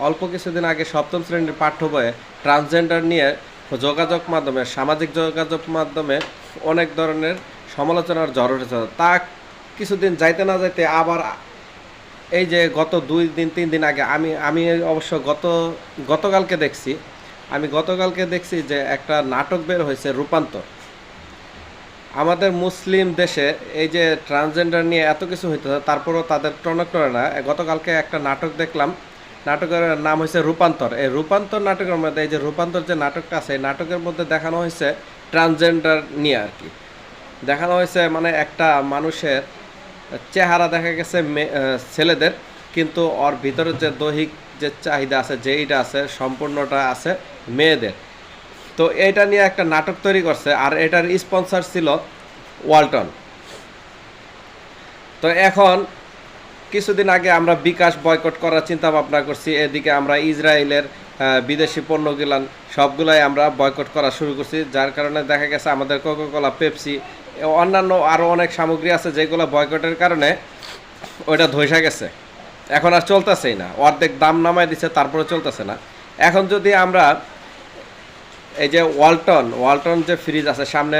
অল্প কিছুদিন আগে সপ্তম শ্রেণীর পাঠ্য বইয়ে ট্রান্সজেন্ডার নিয়ে যোগাযোগ মাধ্যমে, সামাজিক যোগাযোগ মাধ্যমে অনেক ধরনের সমালোচনার ঝড় উঠেছে। তা কিছুদিন যাইতে না যাইতে আবার এই যে গত 2 দিন 3 দিন আগে আমি আমি অবশ্য গতকালকে দেখছি যে একটা নাটক বের হয়েছে রূপান্তর। আমাদের মুসলিম দেশে এই যে ট্রান্সজেন্ডার নিয়ে এত কিছু হইতেছে, তারপরেও তাদের টনক নড়ে না। গতকালকে একটা নাটক দেখলাম, নাটকের নাম হয়েছে রূপান্তর। এই রূপান্তর নাটকের মধ্যে, এই যে রূপান্তর যে নাটকটা আছে, এই নাটকের মধ্যে দেখানো হয়েছে ট্রান্সজেন্ডার নিয়ে আর কি। দেখানো হয়েছে মানে একটা মানুষের চেহারা দেখা গেছে ছেলেদের, কিন্তু ওর ভিতরে যে দৈহিক যে চাহিদা আছে, যেইটা আছে, সম্পূর্ণটা আছে মেয়েদের। তো এইটা নিয়ে একটা নাটক তৈরি করছে, আর এটার স্পন্সর ছিল ওয়ালটন। তো এখন কিছুদিন আগে আমরা বিকাশ বয়কট করার চিন্তা ভাবনা করছি, এদিকে আমরা ইসরায়েলের বিদেশি পণ্যগুলান সবগুলাই আমরা বয়কট করা শুরু করছি, যার কারণে দেখা গেছে আমাদের কোকাকোলা, পেপসি, অন্যান্য আরও অনেক সামগ্রী আছে যেগুলো বয়কটের কারণে ওইটা ধসে গেছে, এখন আর চলতেছেই না। অর্ধেক দাম নামায় দিচ্ছে, তারপরে চলতেছে না। এখন যদি আমরা এই যে ওয়ালটন যে ফ্রিজ আছে, সামনে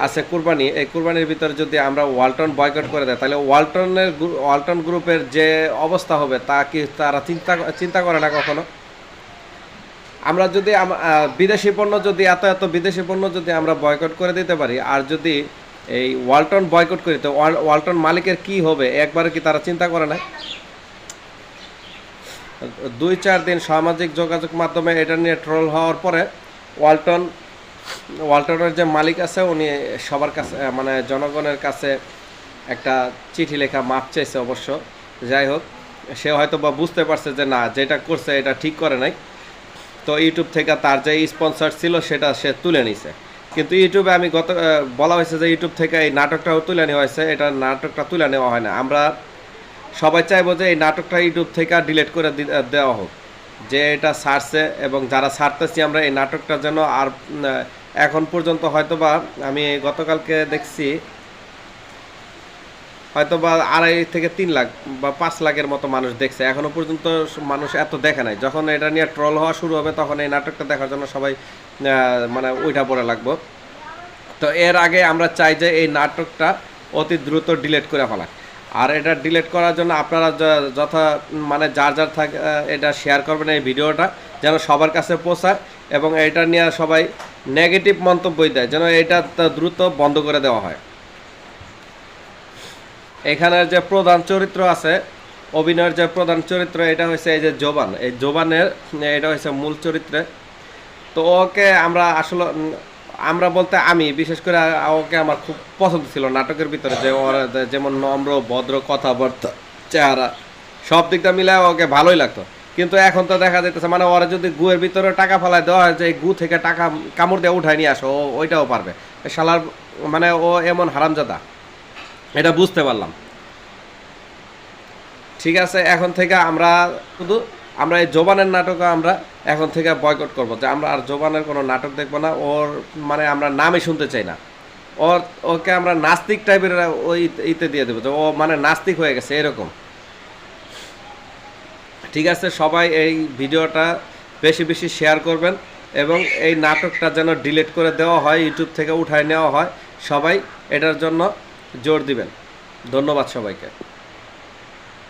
আছে কুরবানি, এই কুরবানির ভিতরে যদি আমরা ওয়ালটন বয়কট করে দেয়, তাহলে ওয়ালটন গ্রুপের যে অবস্থা হবে তা কি তারা চিন্তা করে না কখনো? আমরা যদি বিদেশি পণ্য যদি এত বিদেশি পণ্য যদি আমরা বয়কট করে দিতে পারি, আর যদি এই ওয়ালটন বয়কট করি, তো ওয়ালটন মালিকের কি হবে একবারে কি তারা চিন্তা করে না? 2-4 দিন সামাজিক যোগাযোগ মাধ্যমে এটা নিয়ে ট্রোল হওয়ার পরে ওয়ালটনের যে মালিক আছে উনি সবার কাছে, মানে জনগণের কাছে একটা চিঠি লেখা মাপ চাইছে অবশ্য। যাই হোক, সে হয়তো বা বুঝতে পারছে যে না, যেটা করছে এটা ঠিক করে নাই। তো ইউটিউব থেকে তার যে স্পন্সর ছিল সেটা সে তুলে নিছে। কিন্তু ইউটিউবে বলা হয়েছে যে ইউটিউব থেকে এই নাটকটাও তুলে নেওয়া হয়েছে, নাটকটা তুলে নেওয়া হয় না। আমরা সবাই চাইবো যে এই নাটকটা ইউটিউব থেকে ডিলিট করে দেওয়া হোক, যে এটা ছাড়ছে, এবং যারা ছাড়তেছি আমরা এই নাটকটা যেন আর এখন পর্যন্ত হয়তোবা আমি গতকালকে দেখছি হয়তোবা 2.5 থেকে 3 লাখ বা 5 লাখের মতো মানুষ দেখছে, এখনো পর্যন্ত মানুষ এত দেখে নাই। যখন এটা নিয়ে ট্রল হওয়া শুরু হবে তখন এই নাটকটা দেখার জন্য সবাই মানে উঠা পড়ে লাগবো। তো এর আগে আমরা চাই যে এই নাটকটা অতি দ্রুত ডিলিট করে ফেলা। আর এটা ডিলিট করার জন্য আপনারা মানে যার থাকে এটা শেয়ার করবেন এই ভিডিওটা, যেন সবার কাছে পৌঁছায়, এবং এটা নিয়ে সবাই নেগেটিভ মন্তব্য দেয়, যেন এটা দ্রুত বন্ধ করে দেওয়া হয়। এখানের যে প্রধান চরিত্র আছে, অভিনয়ের যে প্রধান চরিত্র, এটা হয়েছে এই যে জোবান। এই জোবানের এটা হয়েছে মূল চরিত্রে। তো ওকে আমরা বলতে আমি বিশেষ করে ওকে আমার খুব পছন্দ ছিল নাটকের ভিতরে, যে ওর যেমন নম্র, ভদ্র, কথাবার্তা, চেহারা, সব দিকটা মিলে ওকে ভালোই লাগতো। কিন্তু এখন তো দেখা যাইতেছে মানে ওরা যদি গুয়ের ভিতরে টাকা ফেলায় দেওয়া হয়, যে গু থেকে টাকা কামড় দিয়ে উঠায় নিয়ে আসো, ওইটাও পারবে। শালার মানে ও এমন হারামজাদা, এটা বুঝতে পারলাম। ঠিক আছে, এখন থেকে আমরা এই জোবানের নাটকও আমরা এখন থেকে বয়কট করবো, যে আমরা আর জোবানের কোনো নাটক দেখবো না। ওর মানে আমরা নামই শুনতে চাই না। ওকে আমরা নাস্তিক টাইপের ওই ইতে দিয়ে দেবো, যে ও মানে নাস্তিক হয়ে গেছে এরকম। ঠিক আছে, সবাই এই ভিডিওটা বেশি বেশি শেয়ার করবেন, এবং এই নাটকটা যেন ডিলিট করে দেওয়া হয়, ইউটিউব থেকে উঠায় নেওয়া হয়। সবাই এটার জন্য জোর দিবেন। ধন্যবাদ সবাইকে।